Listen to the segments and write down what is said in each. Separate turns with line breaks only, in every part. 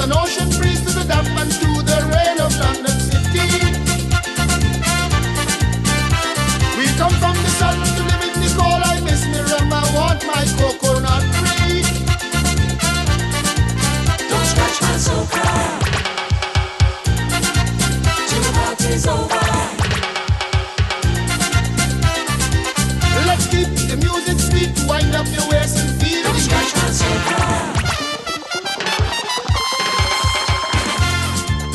an ocean breeze to the damp and to the rain of London City. We come from the sun to live in the cold. I miss me rum, I want my coconut tree.
Don't scratch my sofa till the party's over.
Let's keep the music sweet, wind up your waist and feel.
Don't scratch my sofa.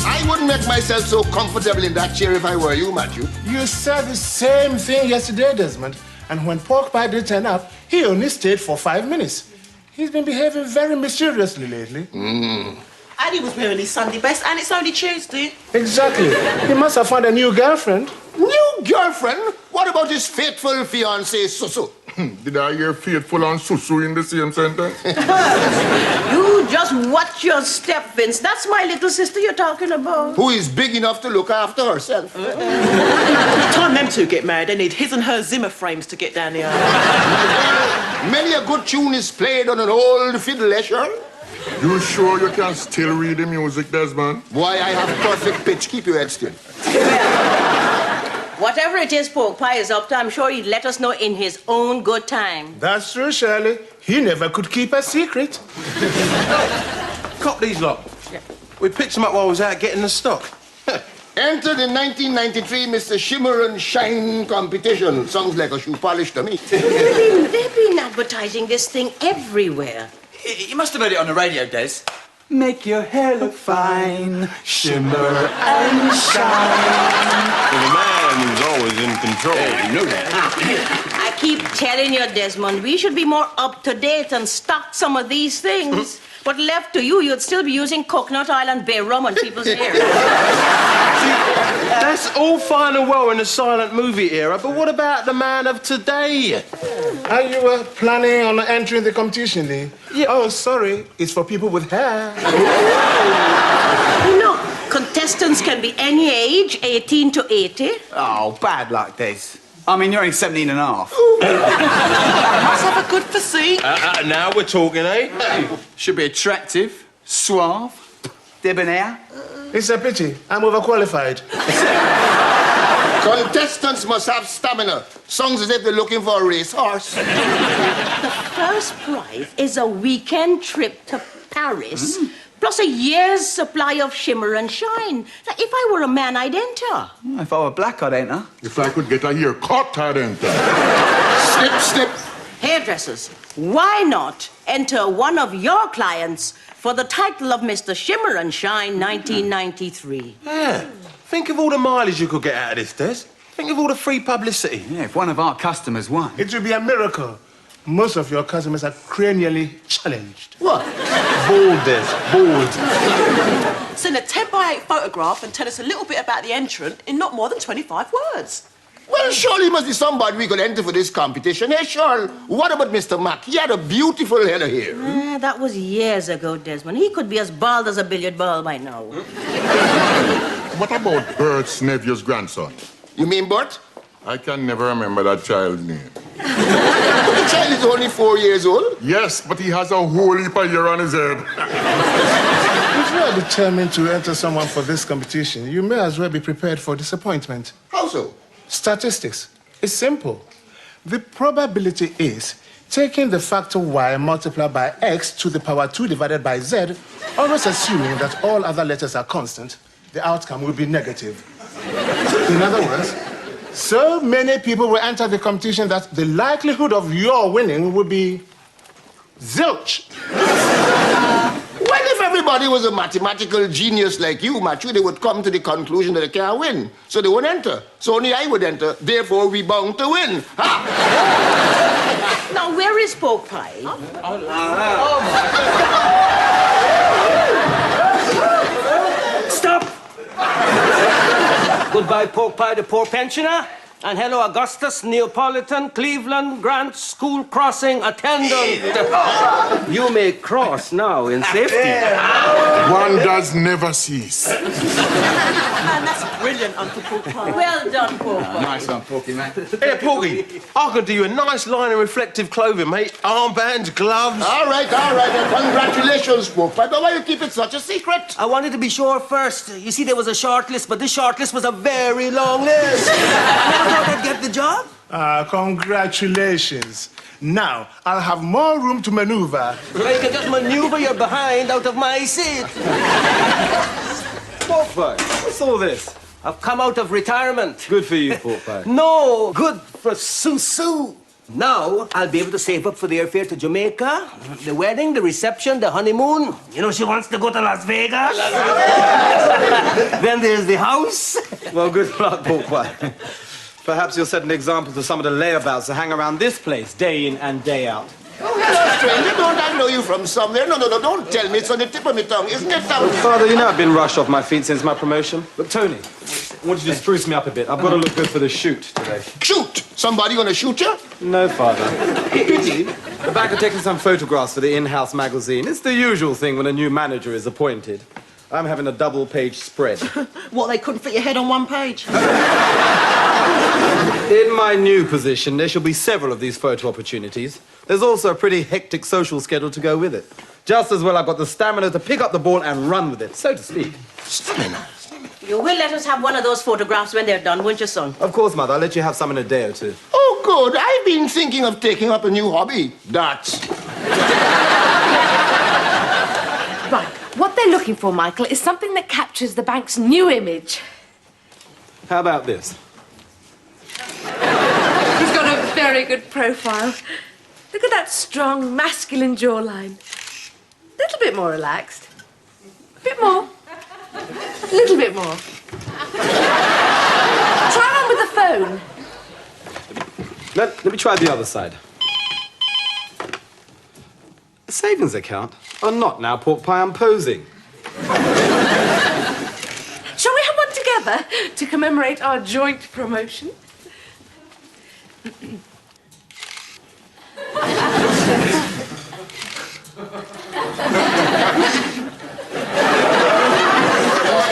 I wouldn't make myself so comfortable in that chair if I were you, Matthew.
You said the same thing yesterday, Desmond. And when Porkpie did turn up, he only stayed for 5 minutes. He's been behaving very mysteriously lately.
And he was wearing his Sunday best, and it's only Tuesday.
Exactly. He must have found a new girlfriend.
New girlfriend? What about his faithful fiancée, Susu?
Did I hear faithful and susu in the same sentence?
You just watch your step, Vince. That's my little sister you're talking about.
Who is big enough to look after herself.
Time them two get married, they need his and her Zimmer frames to get down the aisle.
Many a good tune is played on an old fiddle, Esher.
You sure you can still read the music, Desmond?
Why, I have perfect pitch. Keep your head still.
Whatever it is Porkpie is up to, I'm sure he'd let us know in his own good time.
That's true, Shirley. He never could keep a secret.
Cop these lot. Yeah. We picked them up while I was out getting the stock.
Entered in 1993 Mr. Shimmer and Shine competition. Sounds like a shoe polish to me.
They've been advertising this thing everywhere.
You must have heard it on the radio, Des.
Make your hair look fine, shimmer and shine.
For the man who's always in control. Hey, you know that.
I keep telling you, Desmond, we should be more up-to-date and stock some of these things. But left to you, you'd still be using coconut oil and bay rum on people's hair.
That's all fine and well in the silent movie era, but what about the man of today?
Are you planning on entering the competition, Lee?
Yeah.
Oh, sorry. It's for people with hair.
No, contestants can be any age, 18 to 80.
Oh, bad luck, Des. I mean, you're only 17 and a half.
Must have a good physique.
Now we're talking, eh?
Should be attractive, suave, debonair.
It's a pity. I'm overqualified.
Contestants must have stamina. Sounds as if they're looking for a racehorse.
The first prize is a weekend trip to Paris, plus a year's supply of Shimmer and Shine. Now, if I were a man, I'd enter.
If I were black, I'd enter.
If I could get a haircut, I'd enter.
Snip, snip.
Hairdressers, why not enter one of your clients for the title of Mr. Shimmer and Shine 1993?
Yeah. Think of all the mileage you could get out of this, Des. Think of all the free publicity.
Yeah, if one of our customers won.
It would be a miracle. Most of your customers are cranially challenged.
What?
Bold, Des. Bold.
Send a 10x8 photograph and tell us a little bit about the entrant in not more than 25 words.
Well, surely must be somebody we could enter for this competition. Hey, Charles, what about Mr. Mack? He had a beautiful head of hair.
That was years ago, Desmond. He could be as bald as a billiard ball by now.
What about Bert's nephew's grandson?
You mean Bert?
I can never remember that child's name.
The child is only 4 years old.
Yes, but he has a whole heap of hair on his head.
If you are determined to enter someone for this competition, you may as well be prepared for disappointment.
How so?
Statistics. It's simple. The probability is taking the factor y multiplied by x to the power 2 divided by z, always assuming that all other letters are constant, the outcome will be negative. In other words, so many people will enter the competition that the likelihood of your winning will be zilch.
Well, if everybody was a mathematical genius like you, Matthew, they would come to the conclusion that they can't win. So they won't enter. So only I would enter. Therefore, we bound to win. Ha!
Now, where is Porkpie?
Stop! Goodbye, Porkpie, the poor pensioner. And hello, Augustus, Neapolitan, Cleveland, Grant, School Crossing attendant. You may cross now in safety.
One does never cease.
Man, that's brilliant, Uncle Porkpie.
Well done, Porkpie.
Nice one, Porky, man.
Here, Porky, I could do you a nice line of reflective clothing, mate. Armbands, gloves.
All right, and congratulations, Porkpie. But why you keep it such a secret?
I wanted to be sure first. You see, there was a short list, but this short list was a very long list. I never thought I'd get the job.
Congratulations. Now, I'll have more room to maneuver.
Well, you can just maneuver your behind out of my seat.
Porkpie, what's all this?
I've come out of retirement.
Good for you, Porkpie.
No, good for Susu. Now, I'll be able to save up for the airfare to Jamaica, the wedding, the reception, the honeymoon. You know, she wants to go to Las Vegas. Then there's the house.
Well, good luck, Porkpie. Perhaps you'll set an example to some of the layabouts that hang around this place day in and day out.
Oh, hello, stranger. Don't I know you from somewhere? No, don't tell me. It's on the tip of my tongue, isn't it, Tom?
Father, you know I've been rushed off my feet since my promotion. But, Tony, I want you to spruce me up a bit. I've got to look good for the shoot today.
Shoot? Somebody gonna shoot you?
No, Father. The back of taking some photographs for the in-house magazine. It's the usual thing when a new manager is appointed. I'm having a double-page spread.
What, they couldn't fit your head on one page?
In my new position, there shall be several of these photo opportunities. There's also a pretty hectic social schedule to go with it. Just as well I've got the stamina to pick up the ball and run with it, so to speak.
Stamina.
You will let us have one of those photographs when they're done, won't you, son?
Of course, Mother. I'll let you have some in a day or two.
Oh, good. I've been thinking of taking up a new hobby. Darts.
Right. What they're looking for, Michael, is something that captures the bank's new image.
How about this?
He's got a very good profile. Look at that strong, masculine jawline. A little bit more relaxed. A bit more. A little bit more. Try one with the phone.
Let me try the other side. A savings account? Oh, not now, Porkpie. I'm posing.
Shall we have one together to commemorate our joint promotion?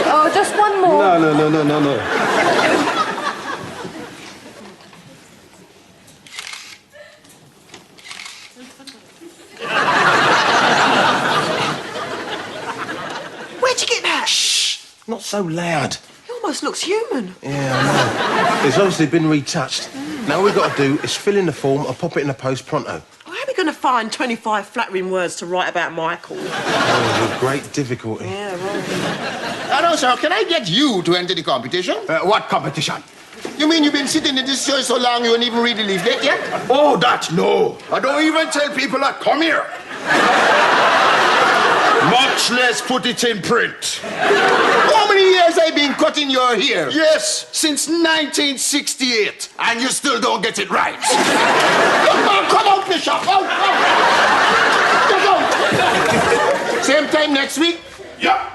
Oh, just one more.
No.
Where'd you get that?
Shh! Not so loud.
He almost looks human.
Yeah, I know. It's obviously been retouched. Now all we've got to do is fill in the form and pop it in the post pronto.
How are we going to find 25 flattering words to write about Michael?
Oh, with great difficulty.
Yeah, right.
Hello, sir. Can I get you to enter the competition?
What competition?
You mean you've been sitting in this chair so long you won't even read the leaflet yet?
Oh, that, no. I don't even tell people that come here. Much less put it in print.
How many years have I been cutting your hair?
Yes, since 1968, and you still don't get it right.
Come out the shop. Out. Get out. Same time next week?
Yeah.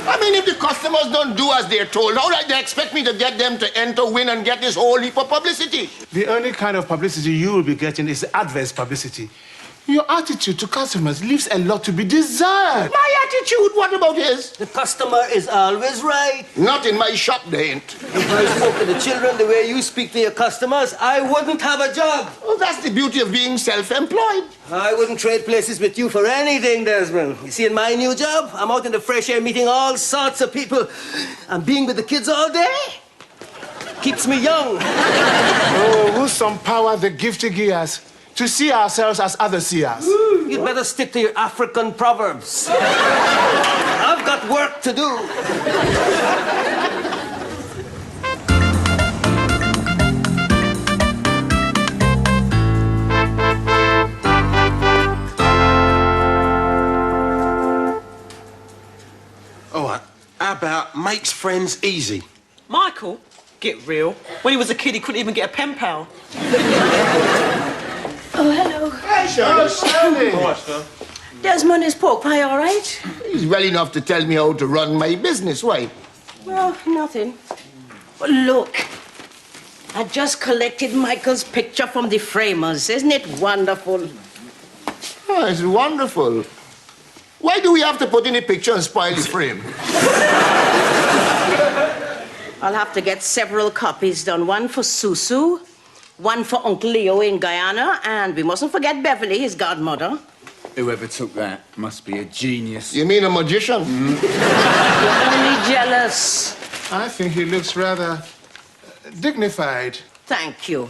I mean, if the customers don't do as they're told, how do they expect me to get them to enter, win, and get this whole heap of publicity?
The only kind of publicity you will be getting is adverse publicity. Your attitude to customers leaves a lot to be desired.
My attitude? What about his?
The customer is always right.
Not in my shop, they ain't.
If I spoke to the children the way you speak to your customers, I wouldn't have a job.
Well, that's the beauty of being self-employed.
I wouldn't trade places with you for anything, Desmond. You see, in my new job, I'm out in the fresh air meeting all sorts of people. And being with the kids all day keeps me young.
Oh, will some power the gift to give us to see ourselves as others see us?
You'd better stick to your African proverbs. I've got work to do.
All right, how about makes friends easy?
Michael, get real. When he was a kid, he couldn't even get a pen pal.
Oh, hello.
Hey, Shirley.
All right, sir.
Desmond, is Porkpie all right?
He's well enough to tell me how to run my business. Why?
Well, nothing. But look, I just collected Michael's picture from the framers. Isn't it wonderful?
Oh, it's wonderful. Why do we have to put in a picture and spoil the frame?
I'll have to get several copies done. One for Susu, one for Uncle Leo in Guyana, and we mustn't forget Beverly, his godmother.
Whoever took that must be a genius.
You mean a magician?
You're only jealous.
I think he looks rather dignified.
Thank you.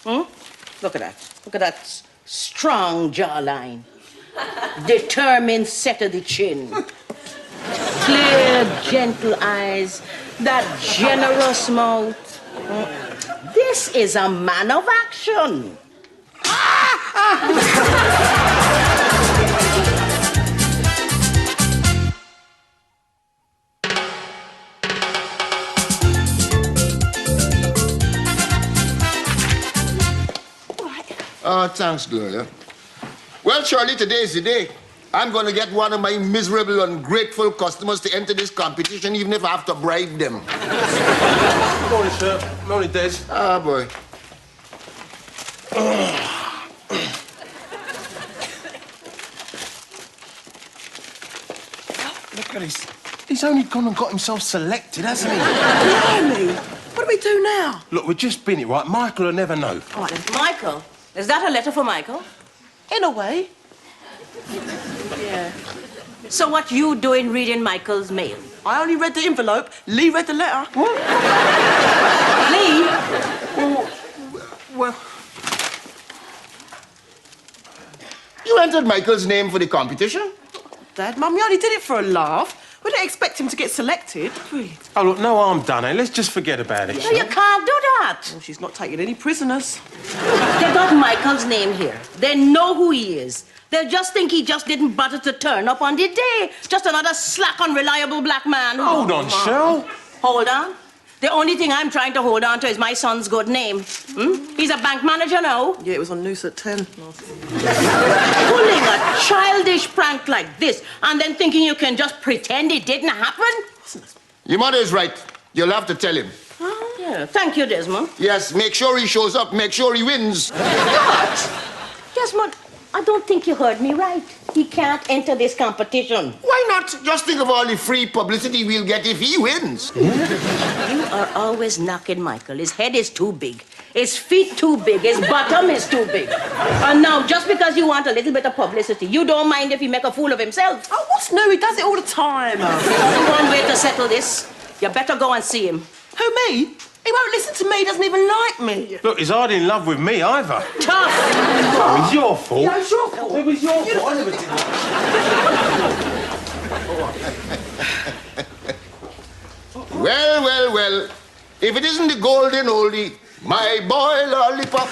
Look at that. Look at that strong jawline. Determined set of the chin. Clear, gentle eyes. That generous mouth. This is a man of action.
Thanks, girl. Well, Shirley, today is the day. I'm going to get one of my miserable, ungrateful customers to enter this competition, even if I have to bribe them.
Morning, sir. Morning, Des.
Ah, boy.
Look at this. He's only gone and got himself selected, hasn't he?
Blimey! What do we do now?
Look, we've just been it, right? Michael will never know.
All right, then.
Michael? Is that a letter for Michael?
In a way.
Yeah. So what you doing reading Michael's mail?
I only read the envelope. Lee read the letter.
What? Lee?
Well...
You entered Michael's name for the competition?
Dad, Mum, you only did it for a laugh. We didn't expect him to get selected. Really?
Oh, look, no harm done, eh? Let's just forget about it.
No, you can't do that.
Well, she's not taking any prisoners.
They got Michael's name here. They know who he is. They'll just think he just didn't bother to turn up on the day. Just another slack, unreliable black man.
Hold on, Shell.
Hold on. The only thing I'm trying to hold on to is my son's good name. He's a bank manager now.
Yeah, it was on Noose at 10.
Pulling a childish prank like this and then thinking you can just pretend it didn't happen?
Your mother is right. You'll have to tell him.
Yeah, thank you, Desmond.
Yes, make sure he shows up. Make sure he wins.
What? Desmond, I don't think you heard me right. He can't enter this competition.
Why not? Just think of all the free publicity we'll get if he wins.
You are always knocking Michael. His head is too big. His feet too big. His bottom is too big. And now, just because you want a little bit of publicity, you don't mind if he make a fool of himself.
Oh, what's new? He does it all the time.
There's only one way to settle this. You better go and see him.
Who, me? He won't listen to me. He doesn't even like me.
Look, he's hardly in love with me either.
Tough.
Oh, it's your fault.
Yeah, it's your fault.
It was your fault. I never did that.
Well. If it isn't the golden oldie, my boy lollipop.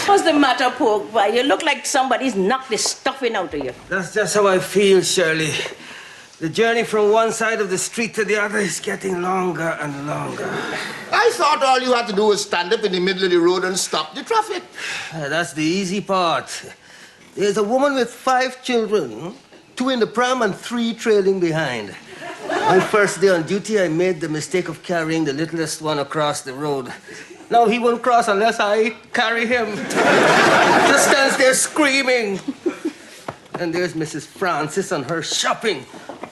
What's the matter, Porkpie? You look like somebody's knocked the stuffing out of you.
That's just how I feel, Shirley. The journey from one side of the street to the other is getting longer and longer.
I thought all you had to do was stand up in the middle of the road and stop the traffic.
That's the easy part. There's a woman with 5 children, 2 in the pram and 3 trailing behind. My first day on duty, I made the mistake of carrying the littlest one across the road. Now he won't cross unless I carry him. Just stands there screaming. And there's Mrs. Francis on her shopping.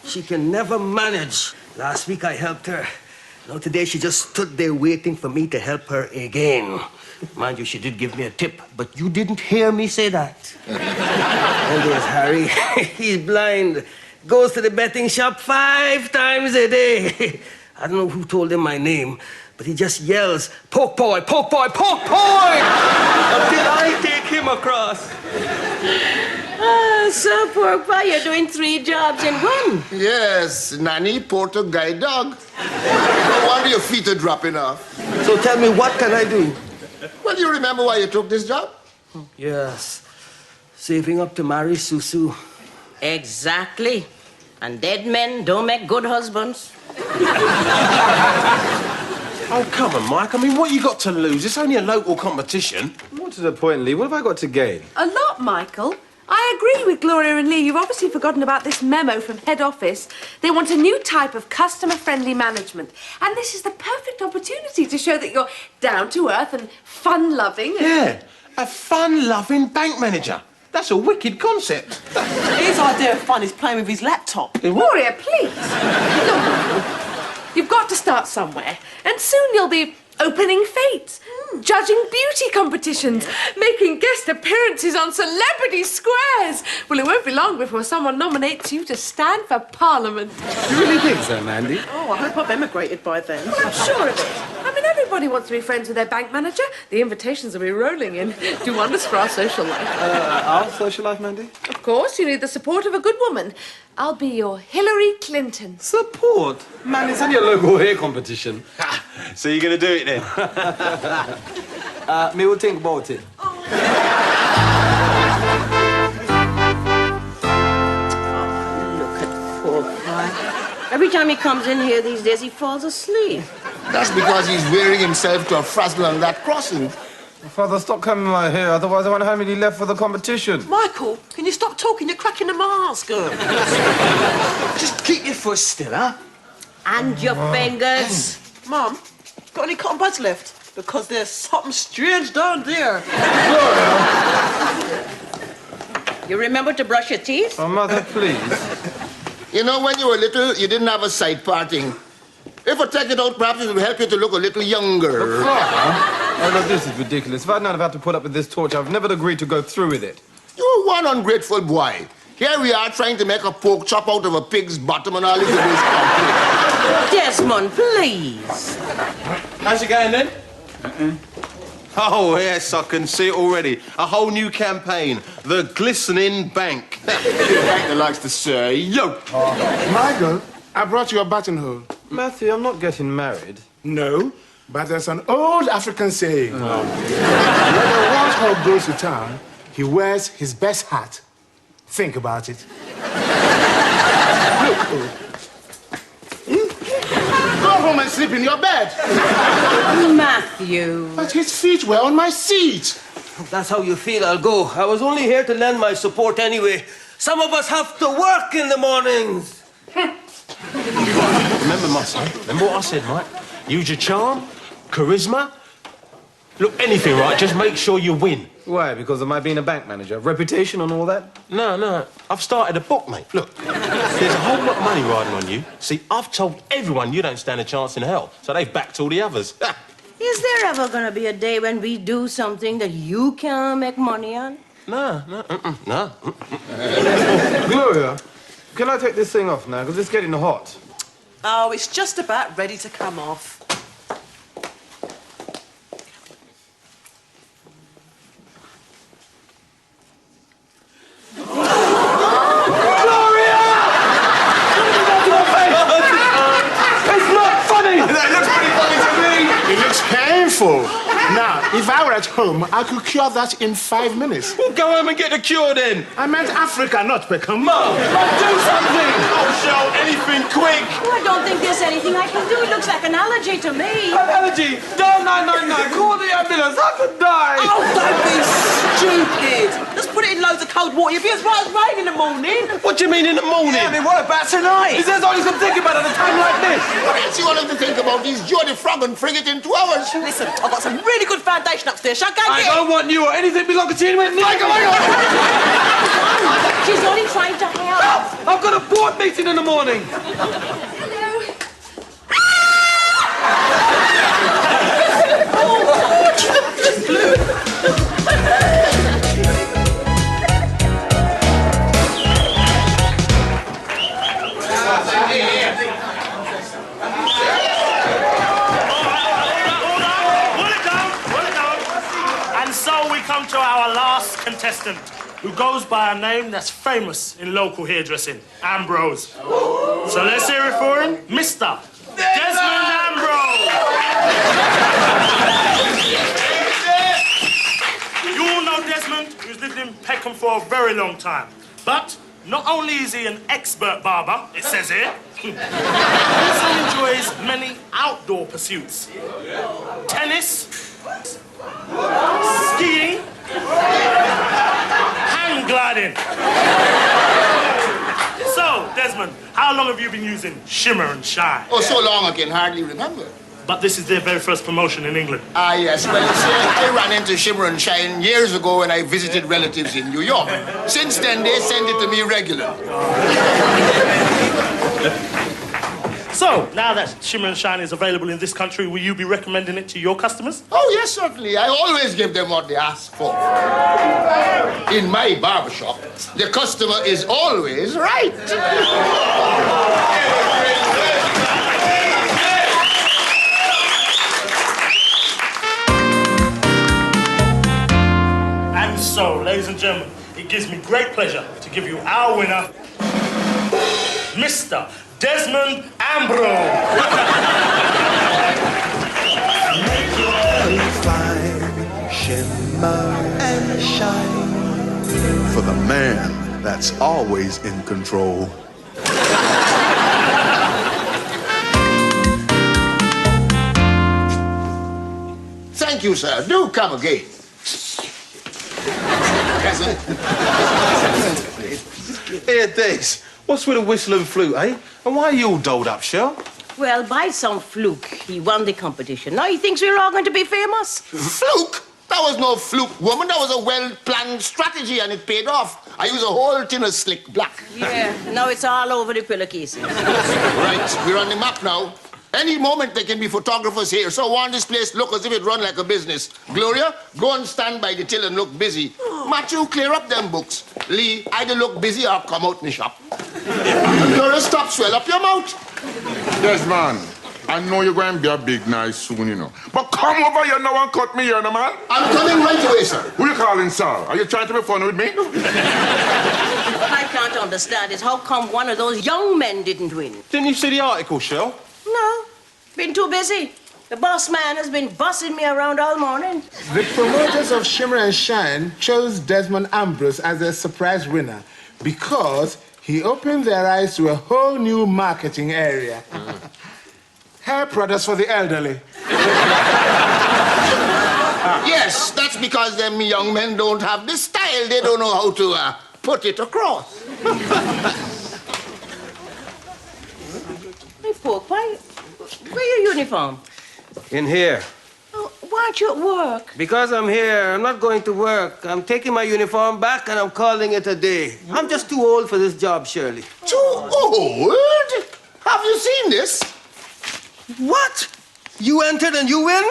She can never manage. Last week I helped her. Now today she just stood there waiting for me to help her again. Mind you, she did give me a tip, but you didn't hear me say that. And there's Harry. He's blind. Goes to the betting shop 5 times a day. I don't know who told him my name, but he just yells, "Porkpie, Porkpie, Porkpie!" until I take him across.
So, Porkpie, you're doing 3 jobs in one.
Yes, nanny, porter, guide dog. No wonder your feet are dropping off.
So tell me, what can I do?
Well, you remember why you took this job?
Yes, saving up to marry Susu.
Exactly. And dead men don't make good husbands.
Oh, come on, Mike. I mean, what you got to lose? It's only a local competition.
What is the point, Lee? What have I got to gain?
A lot, Michael. I agree with Gloria and Lee. You've obviously forgotten about this memo from head office. They want a new type of customer-friendly management. And this is the perfect opportunity to show that you're down-to-earth and fun-loving.
Yeah, a fun-loving bank manager. That's a wicked concept.
His idea of fun is playing with his laptop.
Gloria, please. Look, you've got to start somewhere. And soon you'll be opening fates, judging beauty competitions, making guest appearances on celebrity squares. Well, it won't be long before someone nominates you to stand for Parliament.
You really think so, Mandy?
Oh, I hope I've emigrated by then.
Well, I'm sure of it. I mean, everybody wants to be friends with their bank manager. The invitations will be rolling in. Do wonders for our social life.
Our social life, Mandy?
Of course, you need the support of a good woman. I'll be your Hillary Clinton.
Support? Man, it's only a local hair competition.
So you're going to do it then?
Me will think about it.
Look at Porkpie. Every time he comes in here these days, he falls asleep.
That's because he's wearing himself to a frazzle on that crossing.
Father, stop combing my hair, otherwise I won't have any left for the competition.
Michael, can you stop talking? You're cracking the mask.
Just keep your foot still, huh?
And your fingers.
Mum, got any cotton buds left? Because there's something strange down there.
You remember to brush your teeth?
Oh, Mother, please.
You know, when you were little, you didn't have a side parting. If I take it out, perhaps it will help you to look a little younger.
Oh, no, this is ridiculous. If I'd not have had to put up with this torture, I've never agreed to go through with it.
You're one ungrateful boy. Here we are trying to make a pork chop out of a pig's bottom and all you do is complain.
Desmond, please.
How's it going then? Oh, yes, I can see it already. A whole new campaign. The Glistening Bank.
The bank that likes to say, yo.
Michael, I brought you a buttonhole.
Matthew, I'm not getting married.
No, but there's an old African saying. When a warthog goes to town, he wears his best hat. Think about it. Go home and sleep in your bed.
Matthew.
But his feet were on my seat.
If that's how you feel, I'll go. I was only here to lend my support anyway. Some of us have to work in the mornings.
Remember what I said, Mike? Use your charm, charisma. Look, anything, right? Just make sure you win.
Why? Because of my being a bank manager? Reputation and all that?
No. I've started a book, mate. Look, there's a whole lot of money riding on you. See, I've told everyone you don't stand a chance in hell, so they've backed all the others.
Is there ever going to be a day when we do something that you can't make money on?
No.
Gloria, can I take this thing off now? Because it's getting hot.
Oh, it's just about ready to come off.
Now, if I were at home, I could cure that in 5 minutes.
Well, go home and get the cure then.
I meant Africa, not Peckham.
Mum, do something. Oh, show anything quick.
Oh, I don't think there's anything I can do. It looks like an allergy to me.
An allergy? Dial 999. Call the ambulance. I could die.
Oh, don't be stupid. Just put it in loads of cold water. You'll be as bright as rain in the morning.
What do you mean in the morning?
Yeah, I mean, what about tonight?
He says all you can think about at a time like this.
What else you want him to think about? He's Jody Frog and frigate in 2 hours.
Listen, I've got some really good foundation upstairs. Shall I go and
I
get it?
don't want you or anything belonging to you anywhere near.
She's only trying to help.
I've got a board meeting in the morning.
To our last contestant, who goes by a name that's famous in local hairdressing, Ambrose. So let's hear it for him, Mr. Desmond Ambrose. You all know Desmond, who's lived in Peckham for a very long time. But not only is he an expert barber, it says here, he also enjoys many outdoor pursuits. Tennis, skiing, hang gliding. So, Desmond, how long have you been using Shimmer and Shine?
Oh, so long I can hardly remember.
But this is their very first promotion in England.
Ah, yes. Well, you see, I ran into Shimmer and Shine years ago when I visited relatives in New York. Since then, they send it to me regularly.
So, now that Shimmer and Shine is available in this country, will you be recommending it to your customers?
Oh, yes, certainly. I always give them what they ask for. In my barbershop, the customer is always right.
And so, ladies and gentlemen, it gives me great pleasure to give you our winner, Mr. Desmond Ambrose.
Shimmer and shine for the man that's always in control.
Thank you, sir. Do come again.
Here, Des, what's with a whistle and flute, eh? And why are you all doled up, Shell?
Well, by some fluke, he won the competition. Now he thinks we're all going to be famous.
Fluke? That was no fluke, woman. That was a well-planned strategy, and it paid off. I used a whole tin of slick black.
Yeah, now it's all over the pillowcases.
Right, we're on the map now. Any moment there can be photographers here, so I want this place look as if it run like a business. Gloria, go and stand by the till and look busy. Matthew, clear up them books. Lee, either look busy or come out in the shop. Gloria, stop, swell up your mouth.
Yes, man. I know you're going to be a big nice soon, you know. But come over here now and cut me here, no, man.
I'm coming right away, sir.
Who you calling, sir? Are you trying to be funny with me?
What I can't understand is how come one of those young men didn't win?
Didn't you see the article, Shell?
No, been too busy. The boss man has been bossing me around all morning.
The promoters of Shimmer and Shine chose Desmond Ambrose as their surprise winner because he opened their eyes to a whole new marketing area. Hair products for the elderly.
Yes, that's because them young men don't have the style. They don't know how to put it across.
Hey, Porkpie, where your uniform?
In here.
Oh, why aren't you at work?
Because I'm here. I'm not going to work. I'm taking my uniform back and I'm calling it a day. I'm just too old for this job, Shirley.
Too old? Have you seen this?
What? You entered and you win?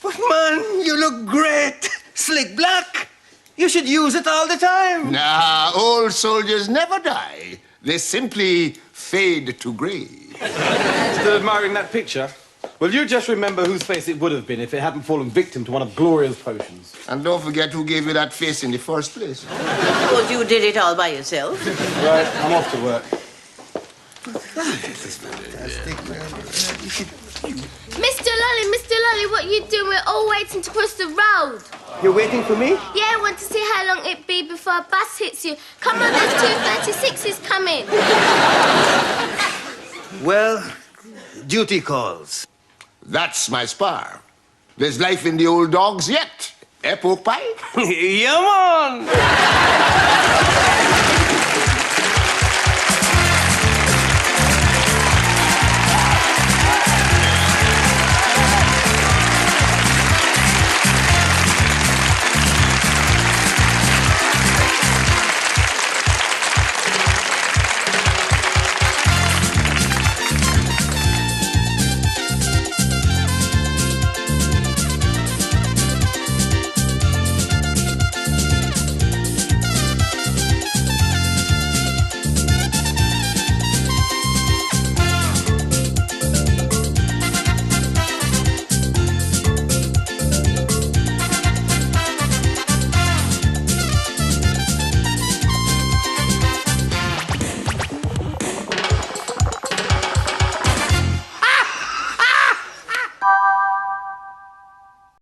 But man, you look great. Slick black. You should use it all the time.
Nah, old soldiers never die. They simply fade to grey.
Still admiring that picture? Well, you just remember whose face it would have been if it hadn't fallen victim to one of Gloria's potions.
And don't forget who gave you that face in the first place.
Suppose you did it all by yourself.
Right, I'm off to work.
Mr. Lolly, what you doing? We're all waiting to cross the road.
You're waiting for me?
Yeah, I want to see how long it'd be before a bus hits you. Come on, there's 236s coming.
Well, duty calls.
That's my spar. There's life in the old dogs yet. Eh, Porkpie?
Yeah, man!